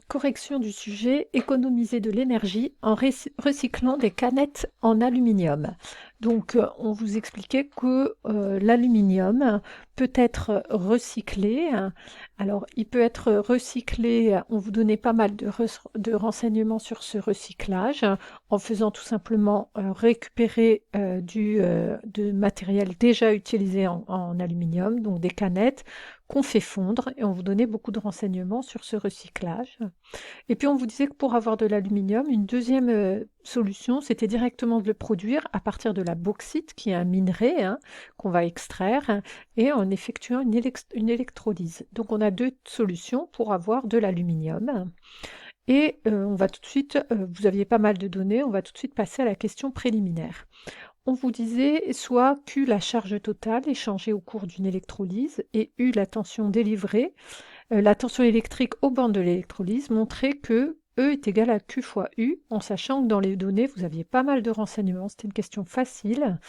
Correction du sujet, économiser de l'énergie en recyclant des canettes en aluminium. Donc, on vous expliquait que l'aluminium peut être recyclé. Alors, il peut être recyclé, on vous donnait pas mal de renseignements sur ce recyclage, en faisant tout simplement récupérer de matériel déjà utilisé en aluminium, donc des canettes, qu'on fait fondre, et on vous donnait beaucoup de renseignements sur ce recyclage. Et puis on vous disait que pour avoir de l'aluminium, une deuxième solution, c'était directement de le produire à partir de la bauxite, qui est un minerai qu'on va extraire, et en effectuant une électrolyse. Donc on a deux solutions pour avoir de l'aluminium. Et on va tout de suite, vous aviez pas mal de données, on va tout de suite passer à la question préliminaire. On vous disait soit Q, la charge totale, est changée au cours d'une électrolyse, et U, la tension délivrée, la tension électrique aux bornes de l'électrolyse, montrait que E est égal à Q fois U, en sachant que dans les données, vous aviez pas mal de renseignements, c'était une question facile.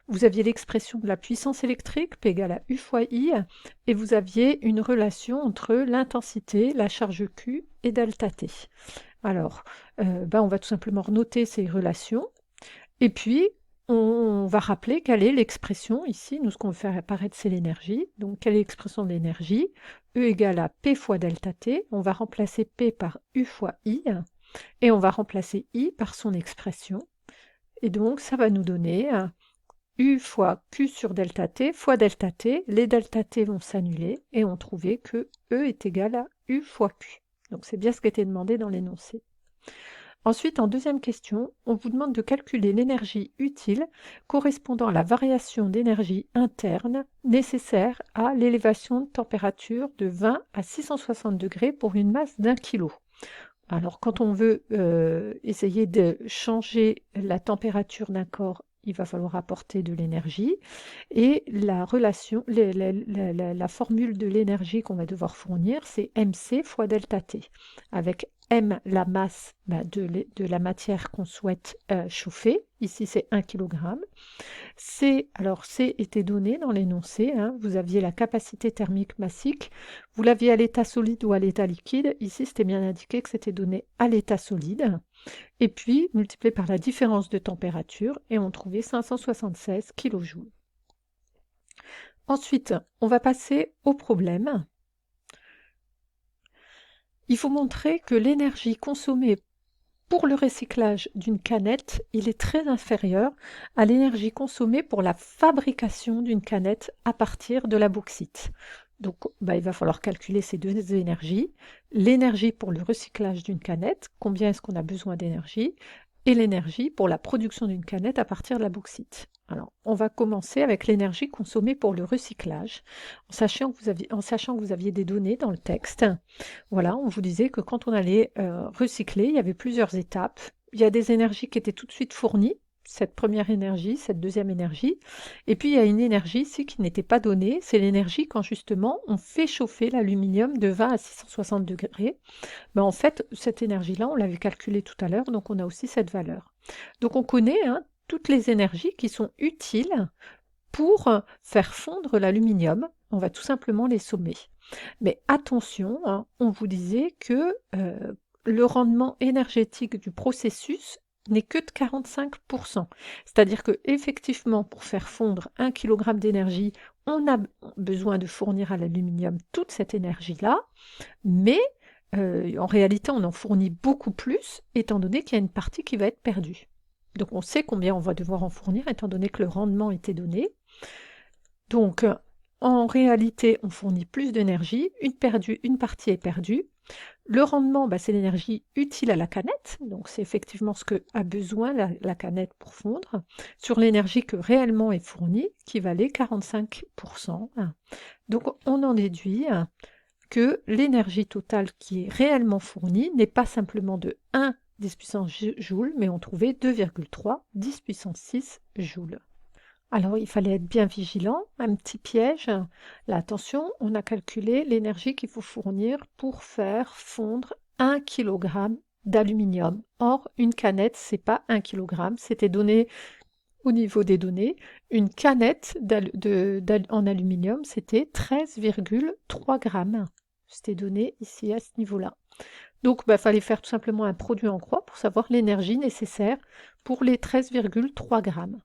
Vous aviez l'expression de la puissance électrique, P égale à U fois I, et vous aviez une relation entre l'intensité, la charge Q et delta T. Alors, on va tout simplement noter ces relations, et puis on va rappeler quelle est l'expression ici. Nous, ce qu'on veut faire apparaître, c'est l'énergie. Donc, quelle est l'expression de l'énergie? E égale à P fois delta T. On va remplacer P par U fois I, et on va remplacer I par son expression. Et donc, ça va nous donner U fois Q sur delta T fois delta T. Les delta T vont s'annuler, et on trouvait que E est égal à U fois Q. Donc, c'est bien ce qui était demandé dans l'énoncé. Ensuite, en deuxième question, on vous demande de calculer l'énergie utile correspondant à la variation d'énergie interne nécessaire à l'élévation de température de 20 à 660 degrés pour une masse d'1 kg. Alors, quand on veut essayer de changer la température d'un corps, il va falloir apporter de l'énergie. Et la relation, la formule de l'énergie qu'on va devoir fournir, c'est MC fois delta T, avec M, la masse de la matière qu'on souhaite chauffer. Ici, c'est 1 kg. C, alors C était donné dans l'énoncé, vous aviez la capacité thermique massique, vous l'aviez à l'état solide ou à l'état liquide. Ici, c'était bien indiqué que c'était donné à l'état solide. Et puis, multiplié par la différence de température, et on trouvait 576 kJ. Ensuite, on va passer au problème. Il faut montrer que l'énergie consommée pour le recyclage d'une canette, il est très inférieur à l'énergie consommée pour la fabrication d'une canette à partir de la bauxite. Donc, il va falloir calculer ces deux énergies. L'énergie pour le recyclage d'une canette, combien est-ce qu'on a besoin d'énergie, et l'énergie pour la production d'une canette à partir de la bauxite. Alors, on va commencer avec l'énergie consommée pour le recyclage, en sachant que vous aviez des données dans le texte. Voilà, on vous disait que quand on allait recycler, il y avait plusieurs étapes. Il y a des énergies qui étaient tout de suite fournies, cette première énergie, cette deuxième énergie. Et puis, il y a une énergie ici qui n'était pas donnée. C'est l'énergie quand justement on fait chauffer l'aluminium de 20 à 660 degrés. En fait, cette énergie-là, on l'avait calculée tout à l'heure, donc on a aussi cette valeur. Donc on connaît toutes les énergies qui sont utiles pour faire fondre l'aluminium. On va tout simplement les sommer. Mais attention, on vous disait que le rendement énergétique du processus n'est que de 45%. C'est-à-dire que effectivement, pour faire fondre 1 kg d'énergie, on a besoin de fournir à l'aluminium toute cette énergie-là, mais en réalité, on en fournit beaucoup plus, étant donné qu'il y a une partie qui va être perdue. Donc on sait combien on va devoir en fournir, étant donné que le rendement était donné. Donc, en réalité, on fournit plus d'énergie, une partie est perdue. Le rendement, c'est l'énergie utile à la canette, donc c'est effectivement ce que a besoin la canette pour fondre, sur l'énergie que réellement est fournie, qui valait 45%. Donc, on en déduit que l'énergie totale qui est réellement fournie n'est pas simplement de 1 10 puissance joule, mais on trouvait 2,3 10 puissance 6 joules. Alors, il fallait être bien vigilant. Un petit piège. Là, attention, on a calculé l'énergie qu'il faut fournir pour faire fondre 1 kg d'aluminium. Or, une canette, c'est pas 1 kg. C'était donné au niveau des données. Une canette en aluminium, c'était 13,3 grammes. C'était donné ici à ce niveau-là. Donc, il fallait faire tout simplement un produit en croix pour savoir l'énergie nécessaire pour les 13,3 grammes.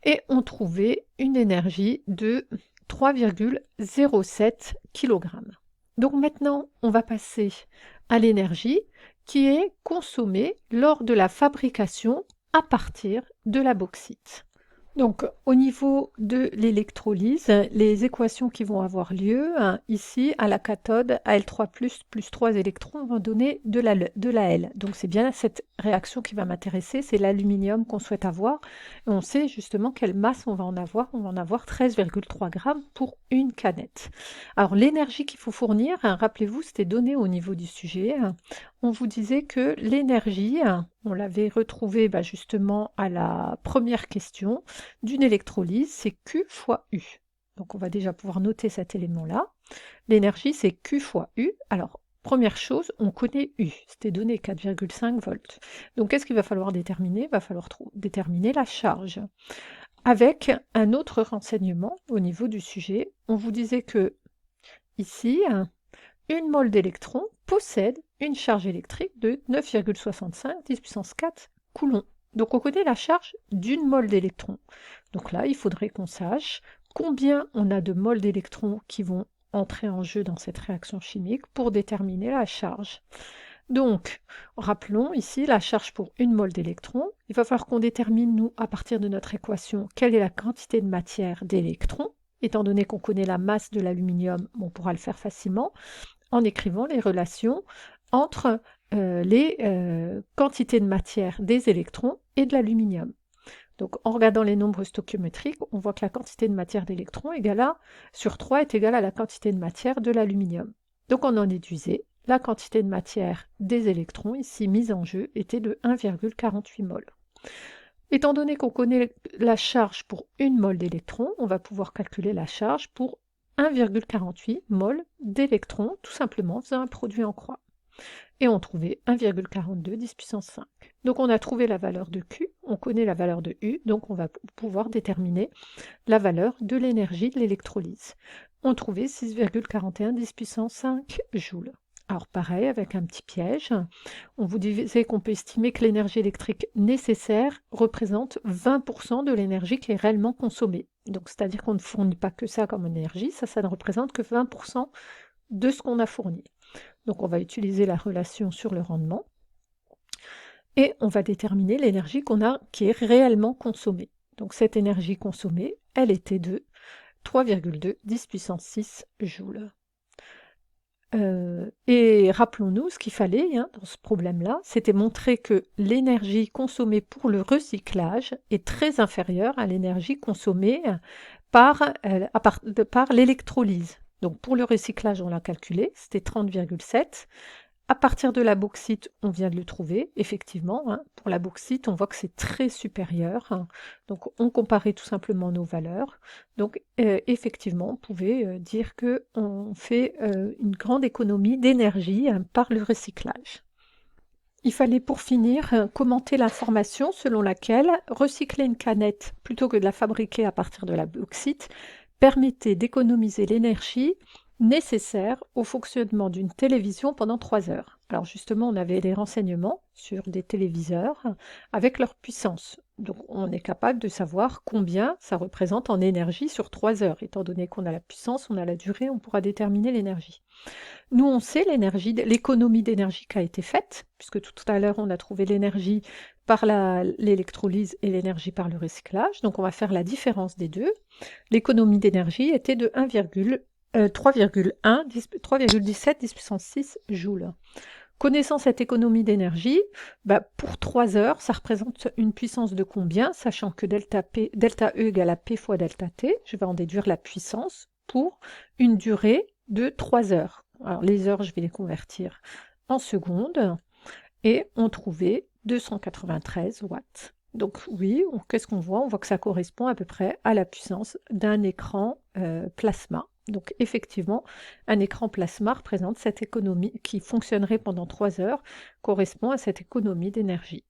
Et on trouvait une énergie de 3,07 kg. Donc maintenant, on va passer à l'énergie qui est consommée lors de la fabrication à partir de la bauxite. Donc, au niveau de l'électrolyse, les équations qui vont avoir lieu, ici, à la cathode, Al3+, plus 3 électrons vont donner de la L. Donc, c'est bien cette réaction qui va m'intéresser, c'est l'aluminium qu'on souhaite avoir. Et on sait justement quelle masse on va en avoir. On va en avoir 13,3 grammes pour une canette. Alors, l'énergie qu'il faut fournir, rappelez-vous, c'était donné au niveau du sujet. On vous disait que l'énergie, on l'avait retrouvée justement à la première question, d'une électrolyse, c'est Q fois U. Donc on va déjà pouvoir noter cet élément-là. L'énergie, c'est Q fois U. Alors, première chose, on connaît U. C'était donné 4,5 volts. Donc qu'est-ce qu'il va falloir déterminer? Il va falloir déterminer la charge. Avec un autre renseignement au niveau du sujet, on vous disait que ici, une mole d'électrons possède une charge électrique de 9,65 10 puissance 4 coulombs. Donc on connaît la charge d'une mole d'électrons. Donc là, il faudrait qu'on sache combien on a de moles d'électrons qui vont entrer en jeu dans cette réaction chimique pour déterminer la charge. Donc, rappelons ici la charge pour une mole d'électrons. Il va falloir qu'on détermine, nous, à partir de notre équation, quelle est la quantité de matière d'électrons. Étant donné qu'on connaît la masse de l'aluminium, on pourra le faire facilement en écrivant les relations entre les quantités de matière des électrons et de l'aluminium. Donc en regardant les nombres stoichiométriques, on voit que la quantité de matière d'électrons sur 3 est égale à la quantité de matière de l'aluminium. Donc on en déduisait la quantité de matière des électrons, ici mise en jeu, était de 1,48 mol. Étant donné qu'on connaît la charge pour une mole d'électrons, on va pouvoir calculer la charge pour 1,48 mol d'électrons, tout simplement en faisant un produit en croix. Et on trouvait 1,42 10 puissance 5. Donc on a trouvé la valeur de Q, on connaît la valeur de U, donc on va pouvoir déterminer la valeur de l'énergie de l'électrolyse. On trouvait 6,41 10 puissance 5 joules. Alors pareil, avec un petit piège, on vous disait qu'on peut estimer que l'énergie électrique nécessaire représente 20% de l'énergie qui est réellement consommée. Donc c'est-à-dire qu'on ne fournit pas que ça comme énergie, ça ne représente que 20% de ce qu'on a fourni. Donc on va utiliser la relation sur le rendement et on va déterminer l'énergie qui est réellement consommée. Donc cette énergie consommée, elle était de 3,2 10 puissance 6 joules. Et rappelons-nous, ce qu'il fallait dans ce problème-là, c'était montrer que l'énergie consommée pour le recyclage est très inférieure à l'énergie consommée par l'électrolyse. Donc pour le recyclage, on l'a calculé, c'était 30,7. À partir de la bauxite, on vient de le trouver, effectivement. Pour la bauxite, on voit que c'est très supérieur. Donc on comparait tout simplement nos valeurs. Donc effectivement, on pouvait dire qu'on fait une grande économie d'énergie par le recyclage. Il fallait pour finir commenter l'information selon laquelle recycler une canette plutôt que de la fabriquer à partir de la bauxite permettait d'économiser l'énergie nécessaire au fonctionnement d'une télévision pendant 3 heures. Alors justement, on avait des renseignements sur des téléviseurs avec leur puissance. Donc on est capable de savoir combien ça représente en énergie sur 3 heures. Étant donné qu'on a la puissance, on a la durée, on pourra déterminer l'énergie. Nous, on sait l'économie d'énergie qui a été faite, puisque tout à l'heure, on a trouvé l'énergie par l'électrolyse et l'énergie par le recyclage. Donc on va faire la différence des deux. L'économie d'énergie était de 3,17 10 puissance 6 joules. Connaissant cette économie d'énergie, pour 3 heures, ça représente une puissance de combien? Sachant que delta E égale à P fois delta T, je vais en déduire la puissance pour une durée de 3 heures. Alors les heures, je vais les convertir en secondes et on trouvait 293 watts. Donc oui, qu'est-ce qu'on voit? On voit que ça correspond à peu près à la puissance d'un écran plasma. Donc effectivement, un écran plasma représente cette économie qui fonctionnerait pendant 3 heures, correspond à cette économie d'énergie.